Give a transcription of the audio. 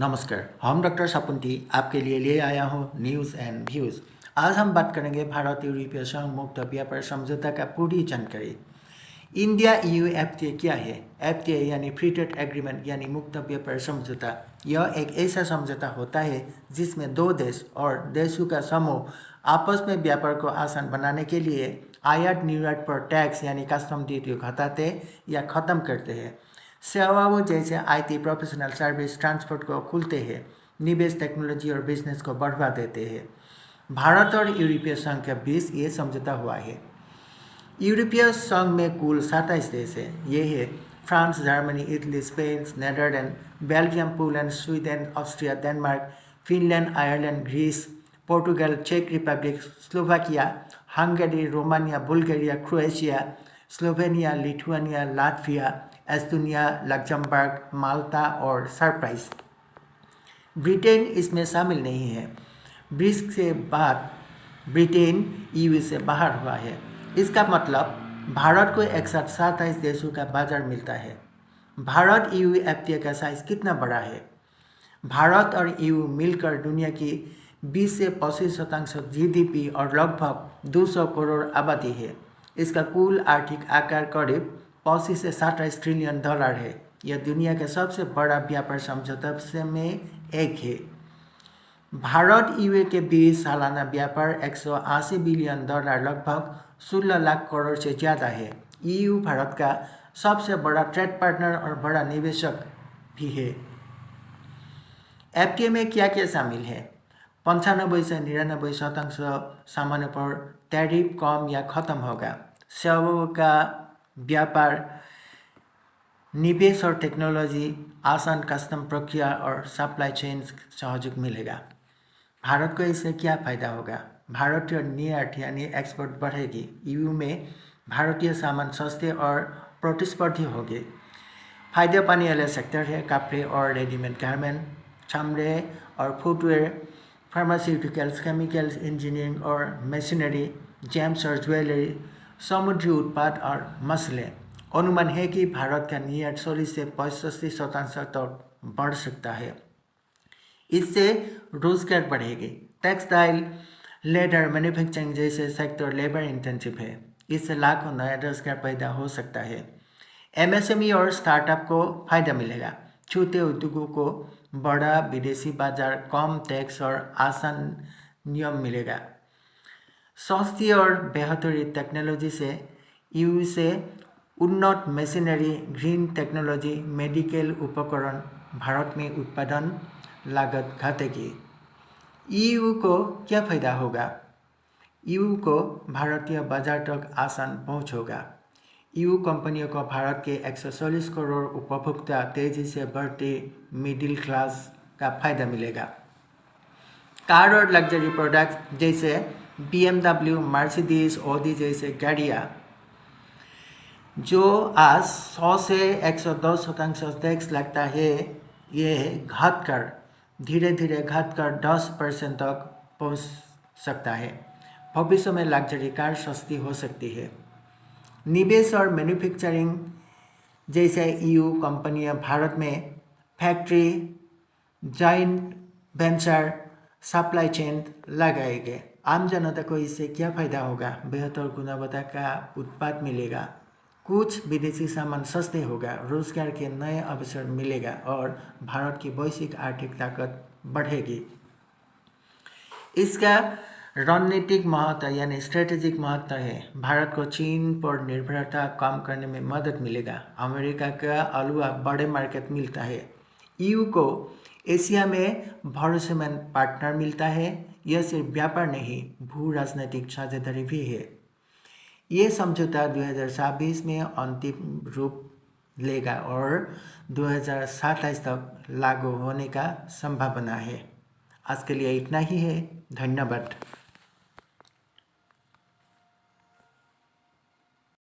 नमस्कार, हम डॉक्टर सपुंती आपके लिए ले आया हूँ न्यूज़ एंड व्यूज़। आज हम बात करेंगे भारत यूरोपीय संघ मुक्त व्यापार समझौता का पूरी जानकारी। इंडिया EU FTA क्या है? FTA यानी फ्री ट्रेड एग्रीमेंट यानी मुक्त व्यापार समझौता। यह एक ऐसा समझौता होता है जिसमें दो देश और देशों का समूह आपस में व्यापार को आसान बनाने के लिए आयात निर्यात पर टैक्स यानी कस्टम ड्यूटी घटाते या ख़त्म करते हैं। सेवाओं जैसे IT, प्रोफेशनल सर्विस, ट्रांसपोर्ट को खुलते हैं, निवेश, टेक्नोलॉजी और बिजनेस को बढ़ावा देते हैं। भारत और यूरोपीय संघ के बीच ये समझौता हुआ है। यूरोपीय संघ में कुल 27 देश है। ये है France, Germany, Italy, Spain, Netherland, Belgium, Poland, Sweden, Austria, Denmark, Finland, Ireland, Greece, Portugal, चेक Republic, Slovakia, Hungary, Romania, Bulgaria, Croatia, Slovenia, Lithuania, Latvia, Estonia, Luxembourg, Malta और साइप्रस। ब्रिटेन इसमें शामिल नहीं है। ब्रिक्स के बाद ब्रिटेन EU से बाहर हुआ है। इसका मतलब भारत को एक साथ 27 देशों का बाजार मिलता है। भारत EU FTA का साइज कितना बड़ा है? भारत और EU मिलकर दुनिया की 20 से 25% GDP और लगभग 200 करोड़ आबादी है। इसका कुल आर्थिक आकार करीब 25 से 27 ट्रिलियन डॉलर है। यह दुनिया के सबसे बड़ा व्यापार समझौता में एक है। भारत EU के बीच सालाना व्यापार 180 बिलियन डॉलर लगभग 16 लाख करोड़ से ज़्यादा है। EU भारत का सबसे बड़ा ट्रेड पार्टनर और बड़ा निवेशक भी है। FTA में क्या क्या शामिल है? 95 से 99% सामानों पर टैरिफ कम या ख़त्म होगा। सेवाओं का व्यापार, निवेश और टेक्नोलॉजी, आसान कस्टम प्रक्रिया और सप्लाई चेन सहयोग मिलेगा। भारत को इससे क्या फ़ायदा होगा? भारतीय निर्यात यानी एक्सपोर्ट बढ़ेगी। EU में भारतीय सामान सस्ते और प्रतिस्पर्धी होंगे। फायदे पाने वाले सेक्टर है कपड़े और रेडीमेड गारमेंट, चमड़े और फुटवेयर, फार्मास्यूटिकल्स, केमिकल्स, इंजीनियरिंग और मशीनरी, जेम्स और ज्वेलरी, समुद्री उत्पाद और मसले। अनुमान है कि भारत का निर्यात 40 से 65% तक बढ़ सकता है। इससे रोजगार बढ़ेगी। टेक्सटाइल, लेदर, मैन्युफैक्चरिंग जैसे सेक्टर लेबर इंटेंसिव है। इससे लाखों नया रोजगार पैदा हो सकता है। MSME और स्टार्टअप को फायदा मिलेगा। छोटे उद्योगों को बड़ा विदेशी बाजार, कम टैक्स और आसान नियम मिलेगा। सस्ती और बेहतरी टेक्नोलॉजी से EU से उन्नत मशीनरी, ग्रीन टेक्नोलॉजी, मेडिकल उपकरण भारत में उत्पादन लागत घटेगी। EU को क्या फायदा होगा? EU को भारतीय बाजार तक आसान पहुंच होगा। EU कंपनियों को भारत के 140 करोड़ उपभोक्ता, तेजी से बढ़ती मिडिल क्लास का फायदा मिलेगा। कार और लग्जरी प्रोडक्ट्स जैसे BMW, मर्सिडीज, ऑडी जैसे गाड़ियाँ जो आज 100 से 110% टैक्स लगता है, ये धीरे धीरे घटकर 10% तक पहुंच सकता है। भविष्य में लग्जरी कार सस्ती हो सकती है। निवेश और मैन्युफैक्चरिंग जैसे EU कंपनियां भारत में factory, joint venture, supply chain लगाएंगे। आम जनता को इससे क्या फ़ायदा होगा? बेहतर गुणवत्ता का उत्पाद मिलेगा, कुछ विदेशी सामान सस्ते होगा, रोजगार के नए अवसर मिलेगा और भारत की वैश्विक आर्थिक ताकत बढ़ेगी। इसका रणनीतिक महत्व यानी स्ट्रेटेजिक महत्व है। भारत को चीन पर निर्भरता कम करने में मदद मिलेगा। अमेरिका का अलावा बड़े मार्केट मिलता है। EU को एशिया में भरोसेमंद पार्टनर मिलता है। यह सिर्फ व्यापार नहीं, भू राजनीतिक साझेदारी भी है। ये समझौता 2026 में अंतिम रूप लेगा और 2027 तक लागू होने का संभावना है। आज के लिए इतना ही है। धन्यवाद।